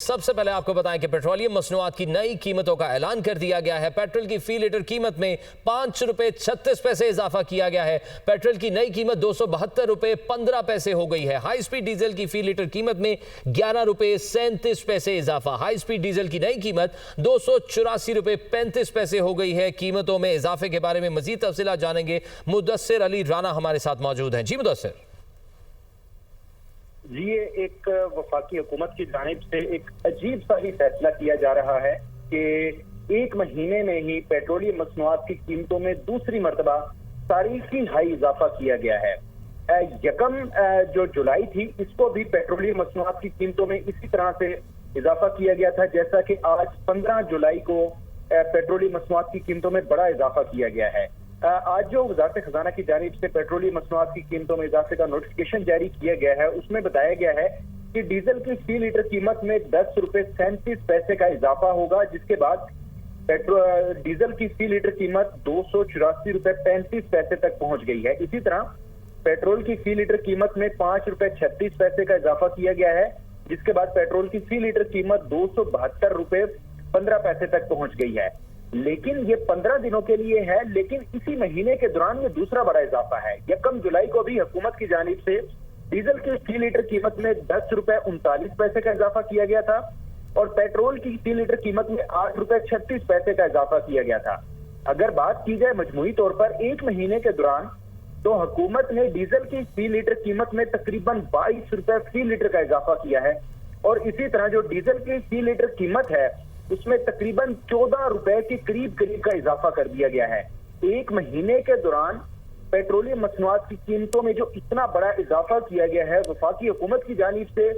सबसे पहले आपको बताएं कि पेट्रोलियम मसनूआत की नई कीमतों का ऐलान कर दिया गया है। पेट्रोल की फी लीटर कीमत में 5 रुपए 36 पैसे इजाफा किया गया है। पेट्रोल की नई कीमत 272 रुपए 15 पैसे हो गई है। हाई स्पीड डीजल की फी लीटर कीमत में 11 रुपए 37 पैसे इजाफा। हाई स्पीड डीजल की नई कीमत 284 रुपए 35 पैसे हो गई है। कीमतों में इजाफे के बारे में मजीद तफसीलात जानेंगे। मुदस्सिर अली राना हमारे साथ मौजूद हैं। जी मुदस्सिर। जी, ये एक वफाकी हुकूमत की जानिब से एक अजीब सा ही फैसला किया जा रहा है कि एक महीने में ही पेट्रोलियम मसनूआत की कीमतों में दूसरी मरतबा तारीखी हाई इजाफा किया गया है। यकम जो जुलाई थी, इसको भी पेट्रोलियम मसनूआत की कीमतों में इसी तरह से इजाफा किया गया था, जैसा कि आज 15 जुलाई को पेट्रोलियम मसनूआत की कीमतों में बड़ा इजाफा किया गया है। आज जो वजारत खजाना की जानिब से पेट्रोलियम मसनूआत की कीमतों में इजाफे का नोटिफिकेशन जारी किया गया है, उसमें बताया गया है कि डीजल की फी लीटर कीमत में 10 रुपए 37 पैसे का इजाफा होगा, जिसके बाद डीजल की फी लीटर कीमत 284 रुपए 35 पैसे तक पहुंच गई है। इसी तरह पेट्रोल की फी लीटर कीमत में 5 रुपए 36 पैसे का इजाफा किया गया है, जिसके बाद पेट्रोल की फी लीटर कीमत 272 रुपए 15 पैसे तक पहुंच गई है। लेकिन ये 15 दिनों के लिए है, लेकिन इसी महीने के दौरान ये दूसरा बड़ा इजाफा है। यकम जुलाई को भी हुकूमत की जानिब से डीजल की फी लीटर कीमत में 10 रुपए 39 पैसे का इजाफा किया गया था और पेट्रोल की फी लीटर कीमत में 8 रुपए 36 पैसे का इजाफा किया गया था। अगर बात की जाए मजमूई तौर पर एक महीने के दौरान, तो हुकूमत ने डीजल की फी लीटर कीमत में तकरीबन 22 रुपए फी लीटर का इजाफा किया है और इसी तरह जो डीजल की फी लीटर कीमत है उसमें तकरीबन 14 रुपए के करीब का इजाफा कर दिया गया है। एक महीने के दौरान पेट्रोलियम मसनूआत की कीमतों में जो इतना बड़ा इजाफा किया गया है, वफाकी हुकूमत की जानिब से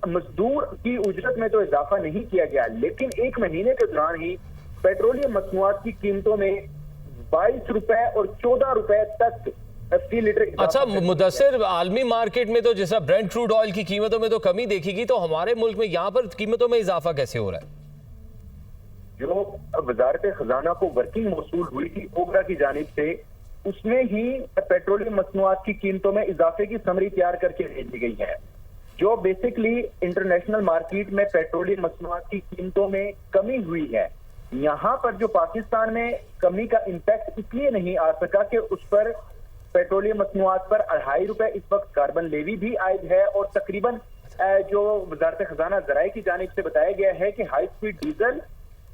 मजदूर की उजरत में तो इजाफा नहीं किया गया, लेकिन एक महीने के दौरान ही पेट्रोलियम मसनूआत की कीमतों में 22 रुपए और 14 रुपए तक फी लीटर। अच्छा मुदस्सिर, आलमी मार्केट में तो जैसा ब्रेंट क्रूड ऑयल की कीमतों में तो कमी देखी, तो हमारे मुल्क में यहाँ पर कीमतों में इजाफा कैसे हो रहा है? जो वजारत खजाना को वर्किंग मौसूल हुई थी ओबरा की जानिब से, उसमें ही पेट्रोलियम मसनूआत की कीमतों में इजाफे की समरी तैयार करके भेजी गई है। जो बेसिकली इंटरनेशनल मार्केट में पेट्रोलियम मसनूआत की कीमतों में कमी हुई है, यहाँ पर जो पाकिस्तान में कमी का इम्पैक्ट इसलिए नहीं आ सका कि उस पर पेट्रोलियम मसनूआत पर 2.5 रुपए इस वक्त कार्बन लेवी भी आयद है और तकरीबन जो वजारत खजाना ज़राए की जानिब से बताया गया है कि हाई स्पीड डीजल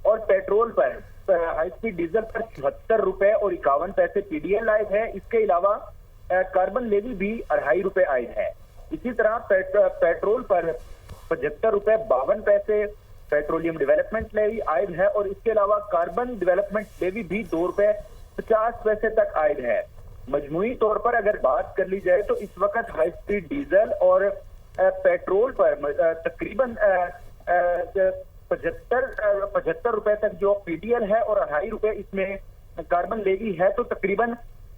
और पेट्रोल पर हाई स्पीड डीजल पर 76 रुपए और 51 पैसे पीडीएल आयद है। इसके अलावा कार्बन लेवी भी 2.5 रुपए आयद है। इसी तरह पेट्रोल पर 75 रुपए 52 पैसे पेट्रोलियम डेवलपमेंट लेवी आयद है और इसके अलावा कार्बन डेवलपमेंट लेवी भी 2 रुपए 50 पैसे तक आयद है। मजमूई तौर पर अगर बात कर ली जाए तो इस वक्त हाई स्पीड डीजल और पेट्रोल पर तकरीबन 75 रुपए तक जो पीटीएल है और 2.5 रुपए इसमें कार्बन लेवी है, तो तकरीबन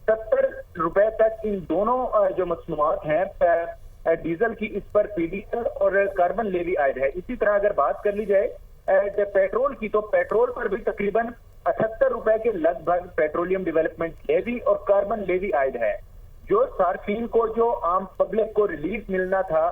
70 रुपए तक इन दोनों जो मसनूआत हैं डीजल की, इस पर पीडीएल और कार्बन लेवी आयद है। इसी तरह अगर बात कर ली जाए पेट्रोल की, तो पेट्रोल पर भी तकरीबन 78 रुपए के लगभग पेट्रोलियम डेवलपमेंट लेवी और कार्बन लेवी आयद है। जो सार्फिन को, जो आम पब्लिक को रिलीफ मिलना था,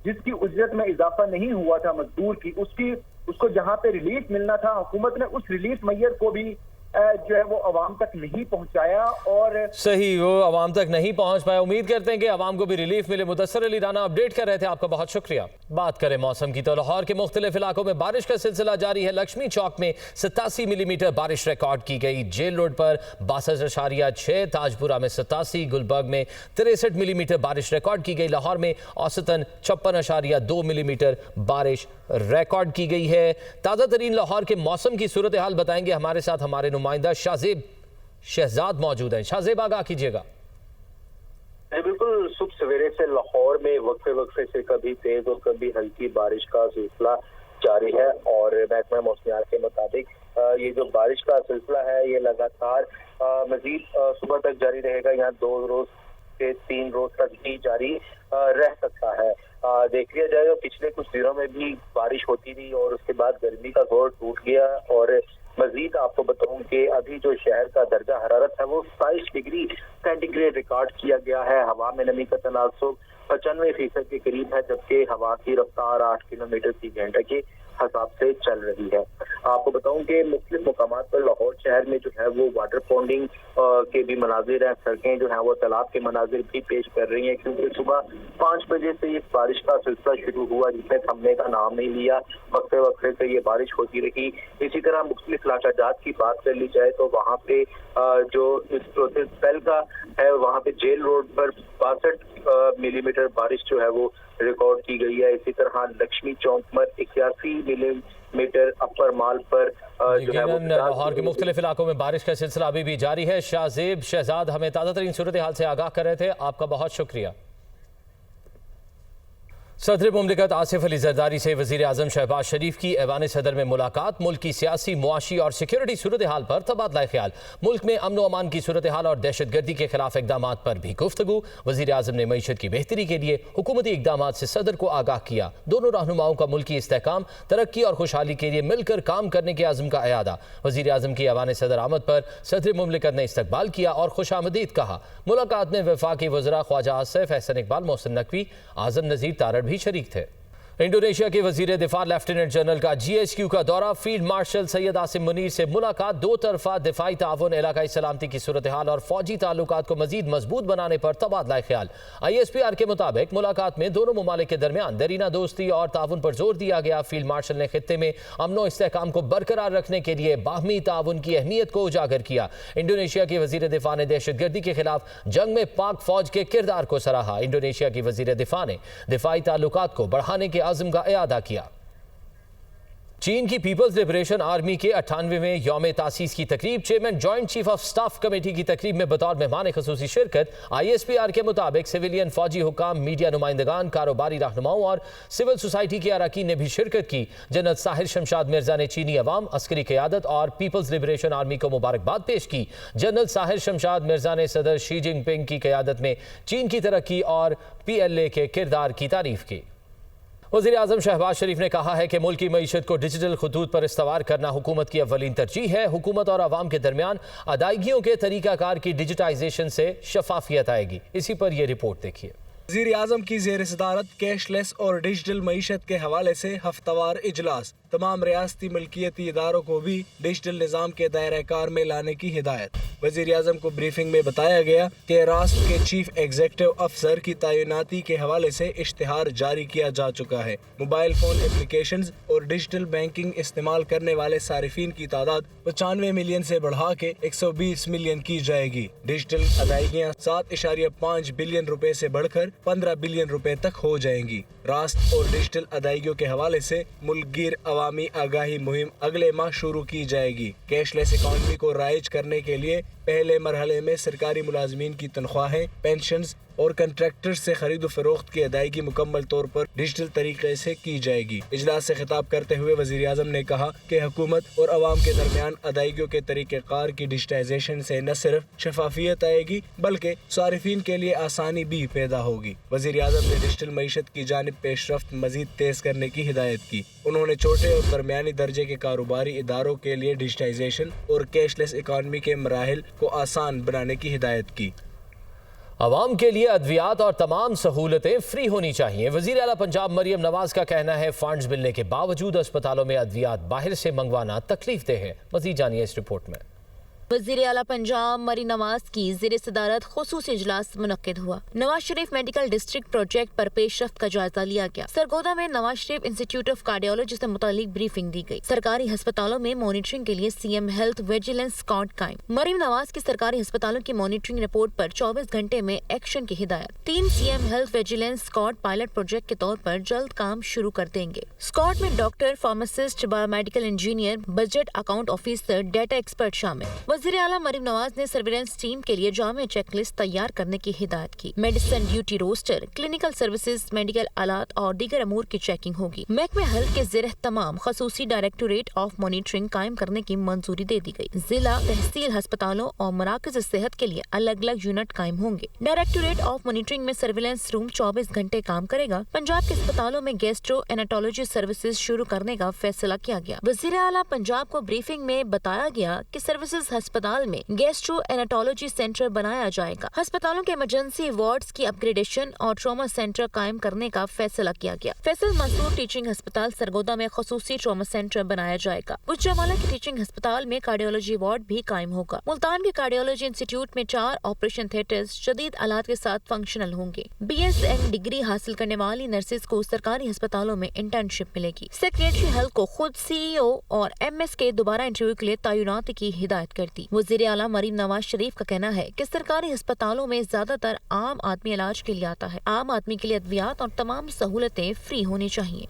जिसकी उजरत में इजाफा नहीं हुआ था मजदूर की, उसको जहां पे रिलीफ मिलना था, हुकूमत ने उस रिलीफ मैयर को भी जो है वो अवाम तक नहीं पहुंचाया और सही वो अवाम तक नहीं पहुंच पाया। उम्मीद करते हैं कि अवाम को भी रिलीफ मिले। मुदस्सिर अली राना अपडेट कर रहे थे, आपका बहुत शुक्रिया। बात करें मौसम की, तो लाहौर के मुख्तलिफ इलाकों में बारिश का सिलसिला जारी है। लक्ष्मी चौक में 87 मिलीमीटर बारिश रिकॉर्ड की गई। जेल रोड पर 62.6, ताजपुरा में 87, गुलबर्ग में 63 मिलीमीटर बारिश रिकॉर्ड की गई। लाहौर में औसतन 56.2 मिलीमीटर बारिश रिकॉर्ड की गई है। ताज़ा तरीन लाहौर के मौसम की सूरत हाल बताएंगे हमारे साथ हमारे नुमाइंदा शाहजेब शहजाद मौजूद हैं। शाहजेब, आगाह कीजिएगा। बिल्कुल, सुबह सवेरे से लाहौर में वक्फे वक्फे से कभी तेज और कभी हल्की बारिश का सिलसिला जारी है और महकमा मौसमियात के मुताबिक ये जो बारिश का सिलसिला है ये लगातार मजीद सुबह तक जारी रहेगा। यहाँ 2 रोज से 3 रोज तक भी जारी रह सकता है। देख लिया जाए तो पिछले कुछ दिनों में भी बारिश होती थी और उसके बाद गर्मी का जोर टूट गया और مزید آپ کو بتاؤں کہ ابھی جو شہر کا درجہ حرارت ہے وہ 27 ڈگری سینٹی گریڈ ریکارڈ کیا گیا ہے. ہوا میں نمی کا تناسب 95% کے قریب ہے، جبکہ ہوا کی رفتار 8 کلومیٹر فی گھنٹہ کے حساب سے چل رہی ہے. آپ کو بتاؤں کہ مختلف مقامات پر لاہور شہر میں جو ہے وہ واٹر پونڈنگ کے بھی مناظر ہیں. سڑکیں جو ہیں وہ تالاب کے مناظر بھی پیش کر رہی ہیں، کیونکہ صبح 5 بجے سے یہ بارش کا سلسلہ شروع ہوا جس نے تھمنے کا نام نہیں لیا. وقفے وقفے سے یہ بارش ہوتی رہی. اسی طرح مختلف علاقہ جات کی بات کر لی جائے تو وہاں پہ جو اس پروسیس پیل کا ہے وہاں پہ جیل روڈ پر 62 ملی میٹر بارش جو ہے وہ ریکارڈ کی گئی ہے. اسی طرح لکشمی چوک پر 81 ملی میٹر اپر مال پر جو ہے وہ لاہور کے مختلف علاقوں میں بارش کا سلسلہ ابھی بھی جاری ہے. شاہزیب شہزاد ہمیں تازہ ترین صورتحال سے آگاہ کر رہے تھے، آپ کا بہت شکریہ. صدر مملکت آصف علی زرداری سے وزیر اعظم شہباز شریف کی ایوان صدر میں ملاقات. ملک کی سیاسی، معاشی اور سیکیورٹی صورتحال پر تبادلہ خیال. ملک میں امن و امان کی صورتحال اور دہشت گردی کے خلاف اقدامات پر بھی گفتگو. وزیر اعظم نے معیشت کی بہتری کے لیے حکومتی اقدامات سے صدر کو آگاہ کیا. دونوں رہنماؤں کا ملکی استحکام، ترقی اور خوشحالی کے لیے مل کر کام کرنے کے عزم کا اعادہ. وزیر اعظم کی ایوان صدر آمد پر صدر مملکت نے استقبال کیا اور خوش آمدید کہا. ملاقات میں وفاقی وزراء خواجہ آصف، احسن اقبال، محسن نقوی، اعظم نذیر تارڑ بھی شریک تھے. انڈونیشیا کے وزیر دفاع لیفٹیننٹ جنرل کا GHQ کا دورہ. فیلڈ مارشل سید عاصم منیر سے ملاقات. دو طرفہ دفاعی تعاون، علاقائی سلامتی کی صورتحال اور فوجی تعلقات کو مزید مضبوط بنانے پر تبادلہ خیال. ISPR کے مطابق ملاقات میں دونوں ممالک کے درمیان دیرینہ دوستی اور تعاون پر زور دیا گیا. فیلڈ مارشل نے خطے میں امن و استحکام کو برقرار رکھنے کے لیے باہمی تعاون کی اہمیت کو اجاگر کیا. انڈونیشیا کے وزیر دفاع نے دہشت گردی کے خلاف جنگ میں پاک فوج کے کردار کو سراہا. انڈونیشیا کی وزیر دفاع نے دفاعی تعلقات کو بڑھانے کے عزم کا اعادہ کیا. چین کی پیپلز لبریشن آرمی کے 98ویں یوم تاسیس کی تقریب. Chairman joint chief of staff committee کی تقریب میں بطور مہمان خصوصی شرکت. ISPR کے مطابق سویلین، فوجی حکام، میڈیا نمائندگان، کاروباری رہنماؤں اور سول سوسائٹی کے اراکین نے بھی شرکت کی. جنرل ساحر شمشاد مرزا نے چینی عوام، عسکری قیادت اور پیپلز لبریشن آرمی کو مبارکباد پیش کی. جنرل ساحر شمشاد مرزا نے صدر شی جن پنگ کی قیادت میں چین کی ترقی اور PLA کے کردار کی تعریف کی. وزیر اعظم شہباز شریف نے کہا ہے کہ ملکی معیشت کو ڈیجیٹل خطوط پر استوار کرنا حکومت کی اولین ترجیح ہے. حکومت اور عوام کے درمیان ادائیگیوں کے طریقہ کار کی ڈیجیٹائزیشن سے شفافیت آئے گی. اسی پر یہ رپورٹ دیکھیے. وزیر اعظم کی زیر صدارت کیش لیس اور ڈیجیٹل معیشت کے حوالے سے ہفتہ وار اجلاس. تمام ریاستی ملکیتی اداروں کو بھی ڈیجیٹل نظام کے دائرہ کار میں لانے کی ہدایت. وزیر اعظم کو بریفنگ میں بتایا گیا کہ ریاست کے چیف ایگزیکٹو افسر کی تعیناتی کے حوالے سے اشتہار جاری کیا جا چکا ہے. موبائل فون اپلیکیشنز اور ڈیجیٹل بینکنگ استعمال کرنے والے صارفین کی تعداد 95 ملین سے بڑھا کے 120 ملین کی جائے گی. ڈیجیٹل ادائیگیاں 7.5 بلین روپے سے بڑھ کر 15 بلین روپے تک ہو جائیں گی. راست اور ڈیجیٹل ادائیگیوں کے حوالے سے ملک گیر عوامی آگاہی مہم اگلے ماہ شروع کی جائے گی. کیش لیس اکانومی کو رائج کرنے کے لیے پہلے مرحلے میں سرکاری ملازمین کی تنخواہیں، پینشنز اور کنٹریکٹر سے خرید و فروخت کی ادائیگی مکمل طور پر ڈیجیٹل طریقے سے کی جائے گی. اجلاس سے خطاب کرتے ہوئے وزیر اعظم نے کہا کہ حکومت اور عوام کے درمیان ادائیگیوں کے طریقہ کار کی ڈیجیٹائزیشن سے نہ صرف شفافیت آئے گی بلکہ صارفین کے لیے آسانی بھی پیدا ہوگی. وزیر اعظم نے ڈیجیٹل معیشت کی جانب پیش رفت مزید تیز کرنے کی ہدایت کی. انہوں نے چھوٹے اور درمیانی درجے کے کاروباری اداروں کے لیے ڈیجیٹائزیشن اور کیش لیس اکانومی کے مراحل کو آسان بنانے کی ہدایت کی. عوام کے لیے ادویات اور تمام سہولتیں فری ہونی چاہیے. وزیر اعلیٰ پنجاب مریم نواز کا کہنا ہے فنڈز ملنے کے باوجود اسپتالوں میں ادویات باہر سے منگوانا تکلیف دہ ہے. مزید جانیے اس رپورٹ میں. وزیر اعلیٰ پنجاب مریم نواز کی زیر صدارت خصوصی اجلاس منعقد ہوا. Nawaz Sharif medical district project پر پیش رفت کا جائزہ لیا گیا. سرگودا میں Nawaz Sharif institute of cardiology سے متعلق بریفنگ دی گئی. سرکاری ہسپتالوں میں مانیٹرنگ کے لیے CM ہیلتھ ویجیلنس اسکواڈ قائم. مریم نواز کی سرکاری ہسپتالوں کی مانیٹرنگ رپورٹ پر 24 گھنٹے میں ایکشن کی ہدایت. 3 CM health vigilance squad pilot project کے طور پر جلد کام شروع کر دیں گے. اسکواڈ میں doctor, pharmacist, bio medical engineer, budget account officer, data expert شامل. वज़ीर आला मरीम नवाज ने सर्विलेंस टीम के लिए जामे चेक लिस्ट तैयार करने की हिदायत की। Medicine duty roster, clinical services, medical आलात और दीगर अमूर की चेकिंग होगी। महकमे हेल्थ के ज़ेर तमाम खसूसी डायरेक्टोरेट ऑफ मॉनिटरिंग कायम करने की मंजूरी दे दी गई। जिला, तहसील अस्पतालों और मराकज सेहत के लिए अलग अलग यूनिट कायम होंगे। डायरेक्टोरेट ऑफ मॉनिटरिंग में सर्विलेंस रूम 24 घंटे काम करेगा। पंजाब के अस्पतालों में गैस्ट्रो एनाटोलॉजी सर्विसेज शुरू करने का फैसला किया गया। वज़ीर आला पंजाब को ब्रीफिंग में बताया गया कि सर्विसेज अस्पताल में गैस्ट्रो एनाटोलॉजी सेंटर बनाया जाएगा। अस्पतालों के इमरजेंसी वार्ड्स की अपग्रेडेशन और ट्रॉमा सेंटर कायम करने का फैसला किया गया। फैसल मंसूर टीचिंग अस्पताल सरगोदा में खसूसी ट्रॉमा सेंटर बनाया जाएगा। गुजरांवाला के टीचिंग अस्पताल में कार्डियोलॉजी वार्ड भी कायम होगा। मुल्तान के कार्डियोलॉजी इंस्टीट्यूट में 4 ऑपरेशन थिएटर्स जदीद आलात के साथ फंक्शनल होंगे। BSN डिग्री हासिल करने वाली नर्सेज को सरकारी अस्पतालों में इंटर्नशिप मिलेगी। सेक्रेटरी हेल्थ को खुद CEO और MS के दोबारा इंटरव्यू के लिए तैनाती की हिदायत कर दी। वज़ीर आला मरीम नवाज शरीफ का कहना है कि सरकारी अस्पतालों में ज्यादातर आम आदमी इलाज के लिए आता है। आम आदमी के लिए अद्वियात और तमाम सहूलतें फ्री होनी चाहिए।